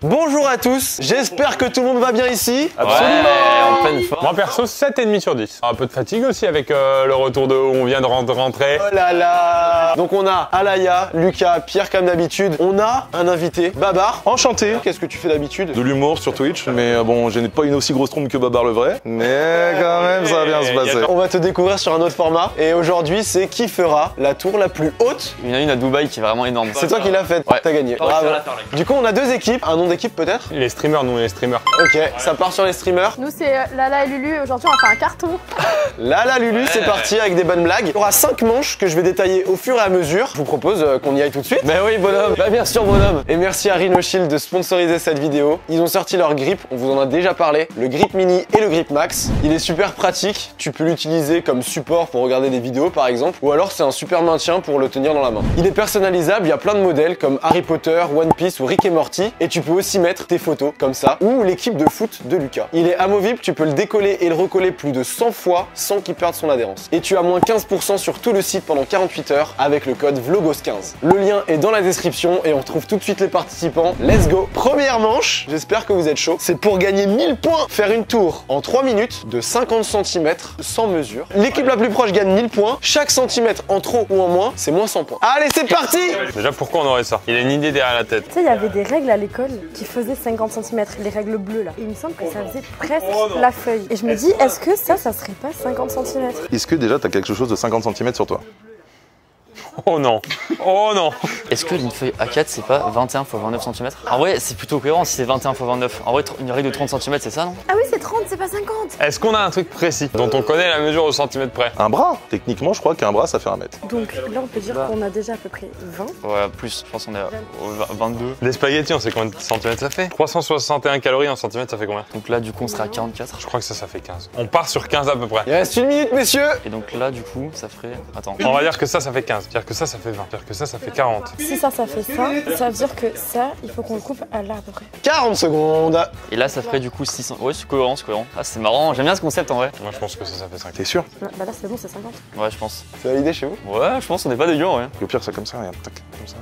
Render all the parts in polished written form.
Bonjour à tous, j'espère que tout le monde va bien ici. Absolument, en pleine forme. Moi perso 7,5 sur 10. Un peu de fatigue aussi avec le retour de où on vient de rentrer. Oh là là. Donc on a Alaya, Lucas, Pierre comme d'habitude. On a un invité, Babar. Enchanté. Qu'est-ce que tu fais d'habitude? De l'humour sur Twitch, mais bon, je n'ai pas une aussi grosse trompe que Babar le vrai. Mais quand même, ça va bien se passer. On va te découvrir sur un autre format. Et aujourd'hui, c'est qui fera la tour la plus haute? Il y en a une à Dubaï qui est vraiment énorme. C'est toi qui l'as faite, Ouais. t'as gagné. Bravo. Du coup, on a deux équipes. Un nom d'équipe peut-être? Les streamers, nous les streamers. Ok, ça part sur les streamers. Nous c'est Lala et Lulu, aujourd'hui on va faire un carton. Là, Lulu, c'est parti avec des bonnes blagues. Il y aura 5 manches que je vais détailler au fur et à mesure. Je vous propose qu'on y aille tout de suite. Bah oui, bonhomme. Bah bien sûr bonhomme. Et merci à Rhino Shield de sponsoriser cette vidéo. Ils ont sorti leur grip, on vous en a déjà parlé, le grip mini et le grip max. Il est super pratique, tu peux l'utiliser comme support pour regarder des vidéos par exemple, ou alors c'est un super maintien pour le tenir dans la main. Il est personnalisable, il y a plein de modèles comme Harry Potter, One Piece ou Rick et Morty, et tu peux aussi mettre tes photos comme ça, ou l'équipe de foot de Lucas. Il est amovible, tu peux le décoller et le recoller plus de 100 fois sans qu'il perde son adhérence. Et tu as moins 15% sur tout le site pendant 48 heures avec le code VLOGOS15. Le lien est dans la description et on retrouve tout de suite les participants. Let's go! Première manche, j'espère que vous êtes chaud. C'est pour gagner 1000 points. Faire une tour en 3 minutes de 50 cm sans mesure. L'équipe la plus proche gagne 1000 points. Chaque centimètre en trop ou en moins, c'est moins 100 points. Allez, c'est parti! Déjà pourquoi on aurait ça? Il a une idée derrière la tête. Tu sais, il y avait des règles à l'école qui faisaient 50 cm, les règles bleues là. Et il me semble que ça faisait presque la feuille. Et je me dis, est-ce que ça serait pas 50 cm? Est-ce que déjà t'as quelque chose de 50 cm sur toi? Oh non. Oh non. Est-ce que une feuille A4 c'est pas 21 x 29 cm? En vrai, c'est plutôt cohérent si c'est 21 x 29. En vrai, une règle de 30 cm, c'est ça, non? Ah oui, c'est 30, c'est pas 50. Est-ce qu'on a un truc précis dont on connaît la mesure au centimètre près? Un bras. Techniquement, je crois qu'un bras ça fait 1 mètre. Donc là, on peut dire qu'on a déjà à peu près 20. Ouais, plus, je pense qu'on est au 22. Les spaghettis, on sait combien de centimètres ça fait? 361 calories en centimètres, ça fait combien? Donc là, du coup, on sera à 44. Je crois que ça fait 15. On part sur 15 à peu près. Il reste 1 minute, messieurs! Et donc là, du coup, ça ferait. Attends. On va dire que ça fait 15. Dire que ça fait 20. Dire que ça fait 40. Si ça fait ça veut dire que ça, il faut qu'on le coupe à là à peu près. 40 secondes. Et là, ça ferait du coup 600. Ouais, c'est cohérent, c'est cohérent. Ah, c'est marrant, j'aime bien ce concept en vrai. Moi, je pense que ça fait 5. T'es sûr? Bah là, c'est bon, c'est 50. Ouais, je pense. C'est validé chez vous? Ouais, je pense qu'on est pas dégueu en vrai. Et au pire, c'est comme ça, regarde. Tac, comme ça.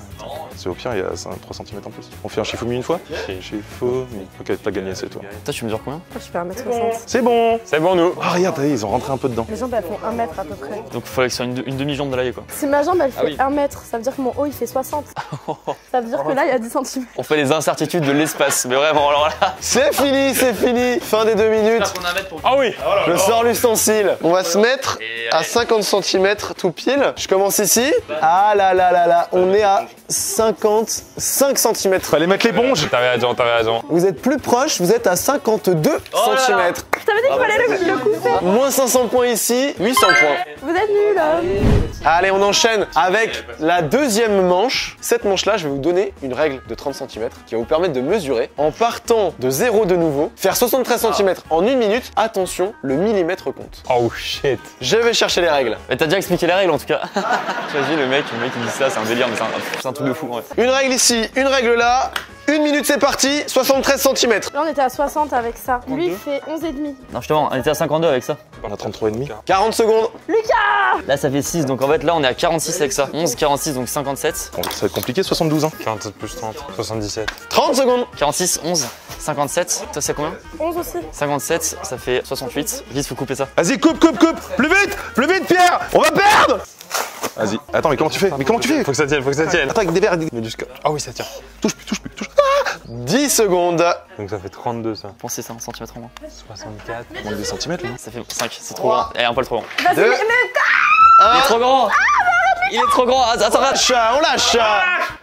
C'est au pire, il y a 3 cm en plus. On fait un Shifumi une fois? Shifumi. Ok, t'as gagné, c'est toi. Toi, tu mesures combien? Moi, je fais 1m60. C'est bon! C'est bon, nous. Ah, regarde, ils ont rentré un peu dedans. Les jambes, elles font 1 mètre à peu près. Donc, il faudrait que ce soit une demi-jambe de l'ail quoi. Si ma jambe, elle fait oui. 1 mètre, ça veut dire que mon haut, il fait 60. Ça veut dire que là, il y a 10 cm. On fait les incertitudes de l'espace, mais vraiment, alors là. C'est fini, c'est fini. Fin des 2 minutes. Ah oui. Je sors l'ustensile. On va se mettre à 50 cm tout pile. Je commence ici. Ah là là là là. On est à 55 cm. Fallait mettre l'éponge! T'avais raison, t'avais raison. Vous êtes plus proche, vous êtes à 52 cm. Je t'avais dit qu'il fallait le couper. Moins 500 points ici, 800 points. Vous êtes nuls là. Allez, on enchaîne avec la deuxième manche. Cette manche-là, je vais vous donner une règle de 30 cm qui va vous permettre de mesurer en partant de 0 de nouveau, faire 73 cm en 1 minute. Attention, le millimètre compte. Oh shit. Je vais chercher les règles. Mais t'as déjà expliqué les règles en tout cas. J'imagine le mec qui dit ça, c'est un délire, mais c'est un truc de fou en vrai. Une règle ici, une règle là. 1 minute, c'est parti. 73 cm. Là, on était à 60 avec ça. Lui, il fait 11,5. Non, justement, on était à 52 avec ça. On a 33,5. 40 secondes. Là, ça fait 6, donc en fait, là, on est à 46 avec ça. 11, 46, donc 57. Bon, ça va être compliqué, 72 ans. 47 plus 30. 77. 30 secondes. 46, 11, 57. Toi, c'est combien? 11 aussi. 57, ça fait 68. Vite, faut couper ça. Vas-y, coupe! Plus vite, Pierre! On va perdre! Vas-y. Attends, mais comment tu fais? Faut que ça tienne, faut que ça tienne. Attends, avec des verres, Mais du scotch. Ah oui, ça tient. touche plus. 10 secondes. Donc ça fait 32 ça. Pensez ça, un centimètre en moins. 64. On manque des centimètres là. Ça fait 5, c'est trop grand. Eh, un poil trop grand. Vas-y, 2, mais Il est trop grand! Il est trop grand! Attends, lâche, on lâche.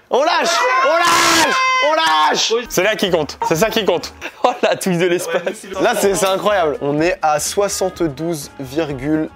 On lâche. On lâche. On lâche. C'est là qui compte. C'est ça qui compte. Oh la touche de l'espace! Là, c'est incroyable. On est à 72,1.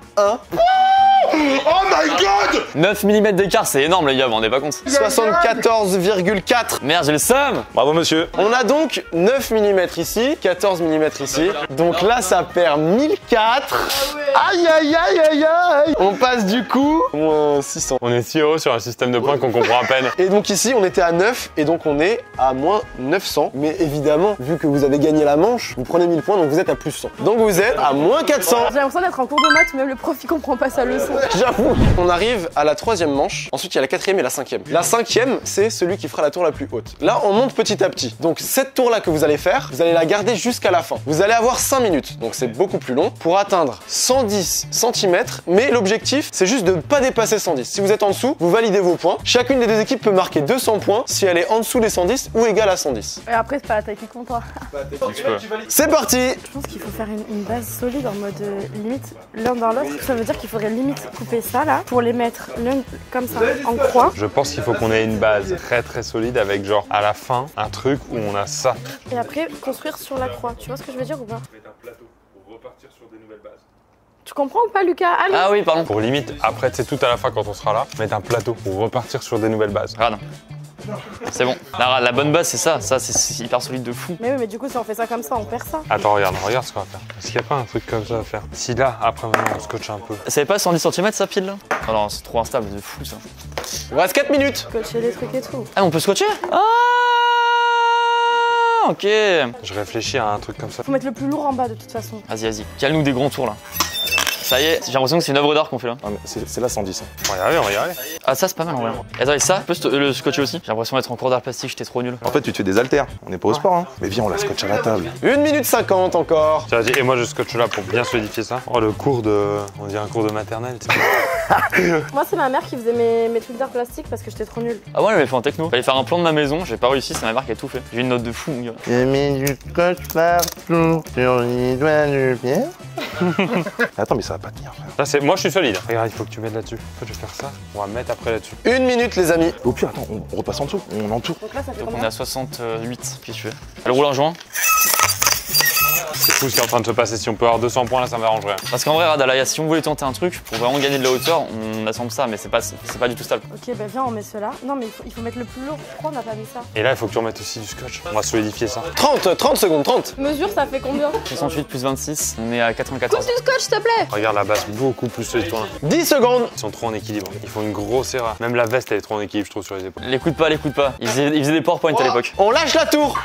Oh my god! 9 mm d'écart, c'est énorme les gars, vous vous rendez pas compte? 74,4. Merde, j'ai le seum! Bravo, monsieur. On a donc 9 mm ici, 14 mm ici. Donc là, ça perd 1004. Aïe aïe aïe aïe aïe. On passe du coup moins 600. On est si heureux sur un système de points qu'on comprend à peine. Et donc ici, on était à 9 et donc on est à moins 900. Mais évidemment, vu que vous avez gagné la manche, vous prenez 1000 points, donc vous êtes à plus 100. Donc vous êtes à moins 400. J'ai l'impression d'être en cours de maths, même le prof il comprend pas sa leçon. J'avoue. On arrive à la 3e manche. Ensuite, il y a la 4e et la 5e. La 5e, c'est celui qui fera la tour la plus haute. Là, on monte petit à petit. Donc cette tour-là que vous allez faire, vous allez la garder jusqu'à la fin. Vous allez avoir 5 minutes, donc c'est beaucoup plus long, pour atteindre 110 cm. Mais l'objectif, c'est juste de ne pas dépasser 110. Si vous êtes en dessous, vous validez vos points. Chacune des deux équipes peut marquer 200 points si elle est en dessous des 110 ou égale à 110. Et après, c'est pas la taille qui compte. Hein. C'est parti. Je pense qu'il faut faire une base solide en mode limite l'un dans l'autre. Ça veut dire qu'il faudrait limite couper ça là pour les mettre l'un comme ça en croix. Je pense qu'il faut qu'on ait une base très solide avec genre à la fin un truc où on a ça. Et après construire sur la croix. Tu vois ce que je veux dire ou pas? Mettre un plateau pour repartir sur des nouvelles bases. Tu comprends ou pas, Lucas? Allez. Ah oui, pardon. Pour limite, après c'est tout à la fin quand on sera là, mettre un plateau pour repartir sur des nouvelles bases. Regarde. C'est bon. La bonne base, c'est ça. Ça, c'est hyper solide de fou. Mais oui, mais du coup, si on fait ça comme ça, on perd ça. Attends, regarde ce qu'on va faire. Est-ce qu'il n'y a pas un truc comme ça à faire? Si là, après maintenant on scotche un peu. C'est pas 110 cm ça pile là? Oh non, c'est trop instable, de fou ça. Il vous reste 4 minutes. Coacher les trucs et tout. Ah, on peut scotcher? Ah, ok. Je réfléchis à un truc comme ça. Faut mettre le plus lourd en bas de toute façon. Vas-y. Calme-nous des grands tours là. Ça y est, j'ai l'impression que c'est une œuvre d'art qu'on fait là. Ah, mais c'est là 110. Hein. On va y arriver. Ah, ça c'est pas mal en vrai. Attends, et ça, tu peux le scotcher aussi? J'ai l'impression d'être en cours d'art plastique, j'étais trop nul. En fait, tu te fais des haltères. On n'est pas au sport, hein. Mais viens, on la scotche à la table. 1 minute 50 encore. Tiens, vas-y, et moi je scotche là pour bien solidifier ça. Oh, le cours de. On dirait un cours de maternelle. Moi, c'est ma mère qui faisait mes trucs d'art plastique parce que j'étais trop nulle. Ah ouais, elle m'avait fait en techno. Fallait faire un plan de ma maison, j'ai pas réussi, c'est ma mère qui a tout fait. J'ai une note de fou, mon gars. J'ai mis du scotch partout sur les doigts du pied. Attends, mais ça va pas tenir, frère. Là, moi je suis solide. Regarde, il faut que tu mettes là-dessus. En fait, je vais faire ça. On va mettre après là-dessus. 1 minute, les amis. Au pire, attends, on repasse en dessous. On entoure. Donc là, ça fait Donc on combien? est à 68, puis tu veux. Elle roule en joint. C'est fou ce qui est en train de se passer. Si on peut avoir 200 points là, ça m'arrangerait. Parce qu'en vrai, Radalaya, si on voulait tenter un truc, pour vraiment gagner de la hauteur, on assemble ça, mais c'est pas du tout stable. Ok, bah viens, on met cela. Non, mais il faut mettre le plus lourd. Pourquoi on n'a pas mis ça? Et là, il faut que tu remettes aussi du scotch. On va solidifier ça. 30 secondes, 30. Mesure, ça fait combien? 68 plus 26, on est à 94. Coupe du scotch, s'il te plaît. Regarde la base, beaucoup plus solide toi là. 10 secondes. Ils sont trop en équilibre. Ils font une grosse erreur. Même la veste, elle est trop en équilibre, je trouve, sur les épaules. L'écoute pas. Ils faisaient des PowerPoint à l'époque. On lâche la tour.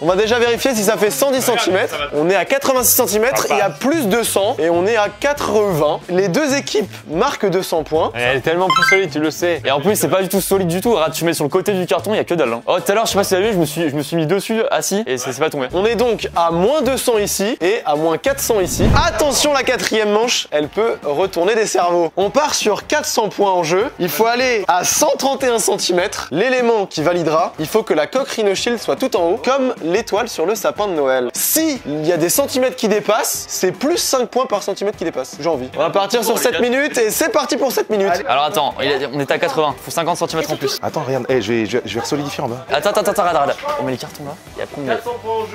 On va déjà vérifier si ça fait 110 cm. On est à 86 cm, il y a plus de 100 et on est à 80. Les deux équipes marquent 200 points. Et elle est tellement plus solide, tu le sais. Et en plus, c'est pas du tout solide du tout. Regarde, tu mets sur le côté du carton, il y a que dalle. Hein. Oh, tout à l'heure, je sais pas si t'as vu, je me suis mis dessus, assis, et c'est pas tombé. On est donc à moins 200 ici et à moins 400 ici. Attention, la 4e manche, elle peut retourner des cerveaux. On part sur 400 points en jeu. Il faut aller à 131 cm. L'élément qui validera, il faut que la coque Rhino Shield soit tout en haut, comme l'étoile sur le sapin de Noël. Si il y a des centimètres qui dépassent, c'est plus 5 points par centimètre qui dépasse. J'ai envie. On va partir sur 7 minutes et c'est parti pour 7 minutes. Alors attends, on était à 80, faut 50 cm en plus. Attends, regarde, je vais resolidifier en bas. Attends, regarde. On met les cartons là, et après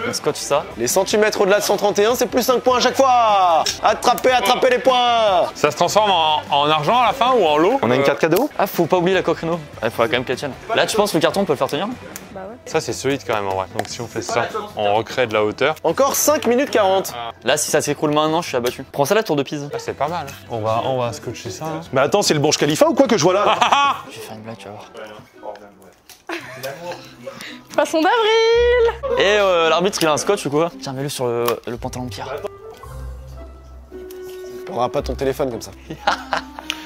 on scotche ça. Les centimètres au-delà de 131, c'est plus 5 points à chaque fois. Attrapez les points. Ça se transforme en argent à la fin ou en lot? On a une carte cadeau? Ah, faut pas oublier la coque Rhino. Il faudra quand même qu'elle tienne. Là, tu penses que le carton peut le faire tenir? Bah ouais. Ça, c'est solide quand même en vrai. Donc si on fait ça, on recrée de la hauteur. Encore 5 minutes 40. Là, si ça s'écroule maintenant, je suis abattu. Prends ça la tour de Pise. Ah, c'est pas mal. On va scotcher ça. Hein. Mais attends, c'est le Burj Khalifa ou quoi que je vois là? Je vais faire une blague, tu vas voir. Poisson d'avril. Et l'arbitre, il a un scotch ou quoi? Tiens, mets-le sur le pantalon de Pierre. Tu prendras pas ton téléphone comme ça.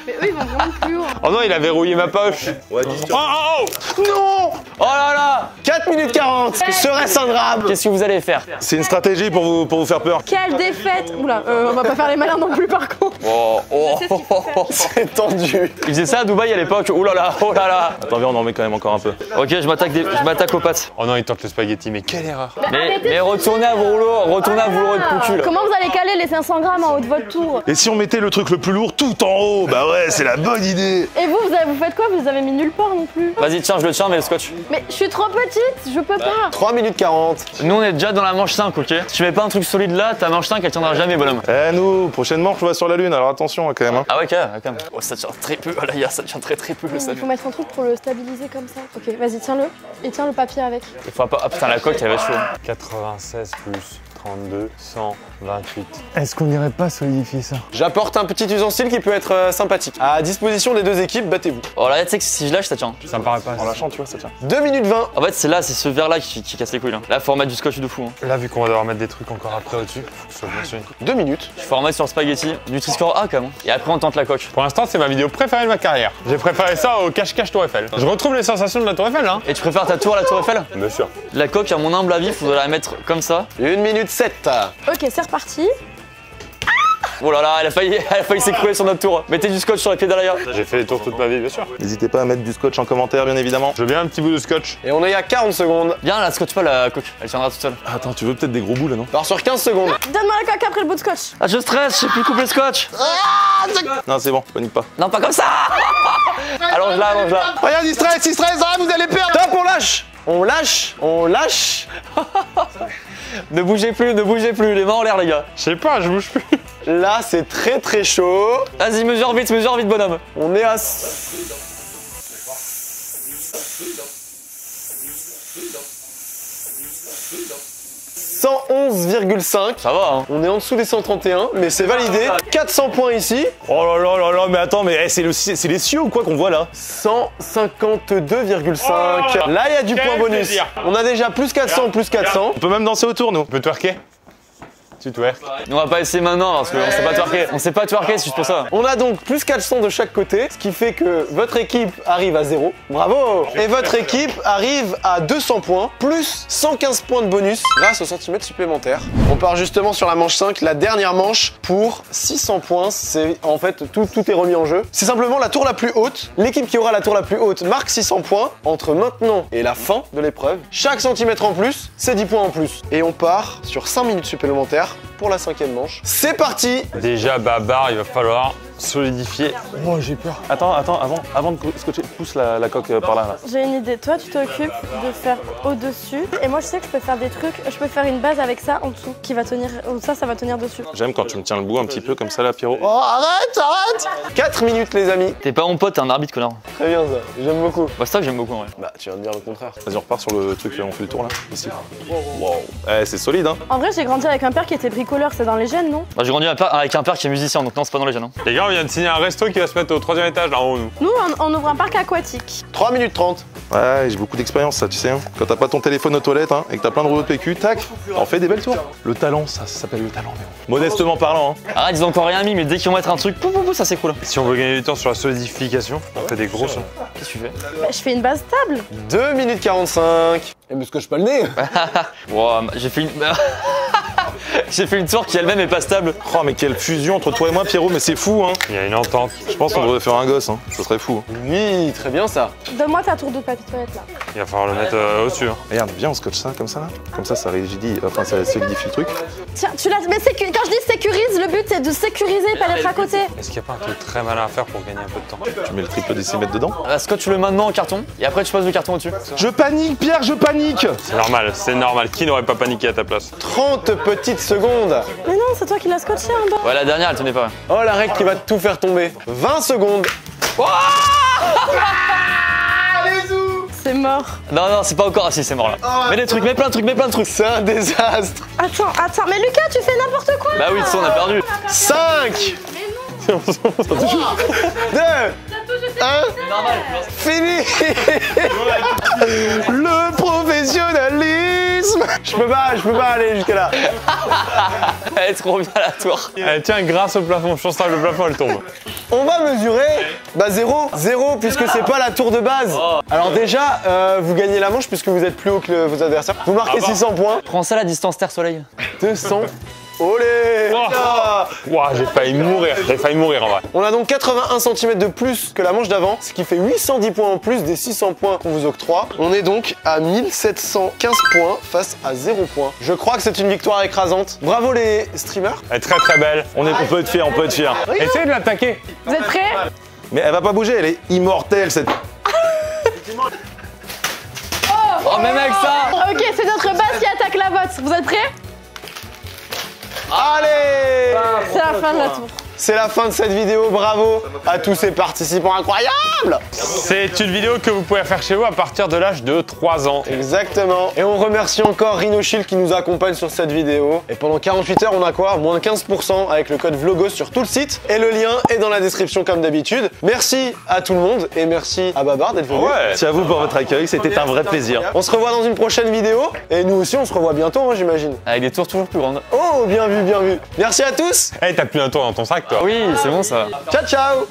Mais eux, ils vont vraiment plus haut. Oh non, il a verrouillé ma poche. Ouais, Oh Non. Oh là là! 4 minutes 40. Serait-ce un drame? Qu'est-ce que vous allez faire? c'est une stratégie pour vous faire peur. Quelle défaite. Oula, on va pas faire les malins non plus par contre. C'est tendu. Il faisait ça à Dubaï à l'époque. Oh là là. Attends, viens, on en met quand même encore un peu. Ok, je m'attaque aux pattes. Oh non, il tente le spaghetti, mais quelle erreur. Mais retournez à vos rouleaux, retournez à vos rouleaux de cul là. Comment vous allez caler les 500 grammes en haut de votre tour? Et si on mettait le truc le plus lourd tout en haut? Bah ouais, c'est la bonne idée. Et vous faites quoi? Vous les avez mis nulle part non plus. Vas-y, tiens, je le tiens, mais le scotch. Mais je suis trop petite, je peux pas. 3 minutes 40. Nous, on est déjà dans la manche 5, ok? Si tu mets pas un truc solide là, ta manche 5, elle tiendra jamais, bonhomme. Eh nous, prochainement, je vois sur la lune, alors attention quand même. Hein. Ah ouais, quand même. Oh, ça tient très peu, oh là, ça tient très peu le Il salut. faut mettre un truc pour le stabiliser comme ça. Ok, vas-y, tiens-le. Et tiens le papier avec. Il faut pas. Ah putain, la coque, elle va être chaude. 96 plus 32, 128. Est-ce qu'on n'irait pas solidifier ça? J'apporte un petit ustensile qui peut être sympathique. À disposition des deux équipes, battez-vous. Oh là, tu sais que si je lâche, ça tient. Ça me paraît pas. En lâchant, tu vois, ça tient. 2 minutes 20. En fait, c'est là, c'est ce verre-là qui casse les couilles. Là, faut remettre du scotch de fou. Là, vu qu'on va devoir mettre des trucs encore après au-dessus, faut que ce soit bien sûr. 2 minutes. Faut remettre sur le spaghetti. Nutri-Score A quand même. Et après, on tente la coque. Pour l'instant, c'est ma vidéo préférée de ma carrière. J'ai préféré ça au cache-cache Tour Eiffel. Je retrouve les sensations de la Tour Eiffel, hein. Et tu préfères ta tour à la Tour Eiffel? Bien sûr. La coque, à mon humble avis, faudrait la mettre comme ça. 1 minute 7. Ok, c'est reparti. Oh là là, elle a failli s'écrouler sur notre tour. Mettez du scotch sur les pieds derrière. J'ai fait les tours toute ma vie, bien sûr. N'hésitez pas à mettre du scotch en commentaire, bien évidemment. Je veux bien un petit bout de scotch. Et on est à 40 secondes. Bien, la scotch pas la coque. Elle tiendra toute seule. Attends, tu veux peut-être des gros bouts là, non? Part sur 15 secondes. Donne-moi la coque après le bout de scotch. Ah, je stresse, je sais plus couper le scotch. Non, c'est bon, panique pas. Non, pas comme ça. Allonge-la, allonge-la. Regarde, il stresse, ah, vous allez perdre. Top, on lâche. On lâche. On lâche. Ne bougez plus, les mains en l'air, les gars. Je sais pas, je bouge plus. Là, c'est très très chaud. Vas-y, mesure vite, bonhomme. On est à 111,5. Ça va, hein. On est en dessous des 131, mais c'est validé. 400 points ici. Oh là là là là, mais attends, mais c'est les cieux ou quoi qu'on voit là? 152,5. Là, il y a du Quel point bonus. plaisir. On a déjà plus 400, plus 400. On peut même danser autour, nous. On peut twerker? Tu twerk. On va pas essayer maintenant parce qu'on sait pas twerker. On sait pas twerker, c'est juste pour ça. On a donc plus 400 de chaque côté, ce qui fait que votre équipe arrive à 0. Bravo! Et votre équipe arrive à 200 points, plus 115 points de bonus grâce aux centimètres supplémentaires. On part justement sur la manche 5, la dernière manche, pour 600 points. C'est en fait, tout est remis en jeu. C'est simplement la tour la plus haute. L'équipe qui aura la tour la plus haute marque 600 points. Entre maintenant et la fin de l'épreuve, chaque centimètre en plus, c'est 10 points en plus. Et on part sur 5 minutes supplémentaires pour la 5e manche. C'est parti! Déjà, Babar, il va falloir solidifier. Oh, j'ai peur. Attends, avant de scotcher, pousse la coque par là. J'ai une idée. Toi, tu t'occupes de faire au-dessus. Et moi, je sais que je peux faire des trucs. Je peux faire une base avec ça en dessous qui va tenir. Ça va tenir dessus. J'aime quand tu me tiens le bout un petit peu comme ça là, Pierrot. Oh, arrête! 4 minutes, les amis. T'es pas mon pote, t'es un arbitre, connard. Très bien, ça. J'aime beaucoup. Bah, c'est ça que j'aime beaucoup, en vrai. Bah, tu viens de dire le contraire. Vas-y, on repart sur le truc, on fait le tour là, ici. Wow. Eh, c'est solide, hein. En vrai, j'ai grandi avec un père qui était bricoleur. C'est dans les gènes, non? Bah, j'ai grandi avec un père qui est musicien, donc non, c'est pas dans les gènes. Hein. Les gars, on vient de signer un resto qui va se mettre au 3e étage là en haut, nous. Nous, on ouvre un parc aquatique. 3 minutes 30. Ouais, j'ai beaucoup d'expérience, ça, tu sais. Hein. Quand t'as pas ton téléphone aux toilettes hein, et que t'as plein de rouleaux de PQ, tac, on fait des belles tours. Le talent, ça s'appelle le talent, mais bon. Modestement parlant, hein. Arrête, ils ont encore rien mis, mais dès qu'ils vont mettre un truc, ça s'écroule. Si on veut gagner du temps sur la solidification, on fait des gros sons. Qu'est-ce que tu fais? Bah, je fais une base stable. 2 minutes 45. Et me scotche pas le nez. Wow, j'ai fait une. J'ai fait une tour qui elle-même est pas stable. Oh, mais quelle fusion entre toi et moi, Pierrot, mais c'est fou, hein. Il y a une entente. Je pense qu'on devrait faire un gosse, hein. Ce serait fou. Oui, très bien ça. Donne-moi ta tour de papier toilette là. Il va falloir le mettre au-dessus. Hein. Regarde, viens, on scotche ça comme ça, là. Comme ça rigidifie, enfin, ça solidifie le truc. Tiens, tu l'as. Mais quand je dis sécurise, le but c'est de sécuriser, pas d'être à côté. Est-ce qu'il n'y a pas un truc très malin à faire pour gagner un peu de temps? Tu mets le triple décimètre dedans. Scotch le maintenant en carton, et après tu poses le carton au-dessus. Je panique, Pierre, je panique. C'est normal. Qui n'aurait pas paniqué à ta place? 30 petites secondes. Mais non, c'est toi qui l'as scotché en bas. Ouais, la dernière elle tenait pas. Oh, la règle qui va tout faire tomber. 20 secondes. C'est mort. Non, c'est pas encore. Ah, si, c'est mort là. Mets des trucs, mets plein de trucs. C'est un désastre. Attends, mais Lucas, tu fais n'importe quoi. Bah oui, de toute façon, on a perdu. 5, 2, 1, fini. Le professionnalisme. Je peux pas aller jusqu'à là. Elle est trop bien la tour. Tiens, grâce au plafond, je pense que le plafond elle tombe. On va mesurer 0 puisque c'est pas la tour de base. Alors déjà, vous gagnez la manche puisque vous êtes plus haut que vos adversaires. Vous marquez 600 points. Prends ça la distance terre-soleil. 200. Olé. Ouah, j'ai failli mourir en vrai. On a donc 81 cm de plus que la manche d'avant, ce qui fait 810 points en plus des 600 points qu'on vous octroie. On est donc à 1715 points face à 0 points. Je crois que c'est une victoire écrasante. Bravo les streamers. Elle est très très belle. On peut être fiers, Essayez de l'attaquer. Vous êtes prêts? Mais elle va pas bouger, elle est immortelle, cette... Oh, même avec ça. Ok, c'est notre base qui attaque la vôtre. Vous êtes prêts? Allez. C'est la fin de la tour. c'est la fin de cette vidéo. Bravo à tous ces participants incroyables. C'est une vidéo que vous pouvez faire chez vous à partir de l'âge de 3 ans. Exactement. Et on remercie encore Rhinoshield qui nous accompagne sur cette vidéo. Et pendant 48 heures, on a quoi? Moins 15% avec le code VLOGOS sur tout le site. Et le lien est dans la description comme d'habitude. Merci à tout le monde et merci à Babar d'être venu. Ouais. Merci à vous pour votre accueil, c'était un vrai plaisir. On se revoit dans une prochaine vidéo. Et nous aussi, on se revoit bientôt, hein, j'imagine. Avec des tours toujours plus grandes. Oh, bien vu, bien vu. Merci à tous. Eh, t'as plus un tour dans ton sac, toi. Oui, c'est bon ça. Ciao, ciao.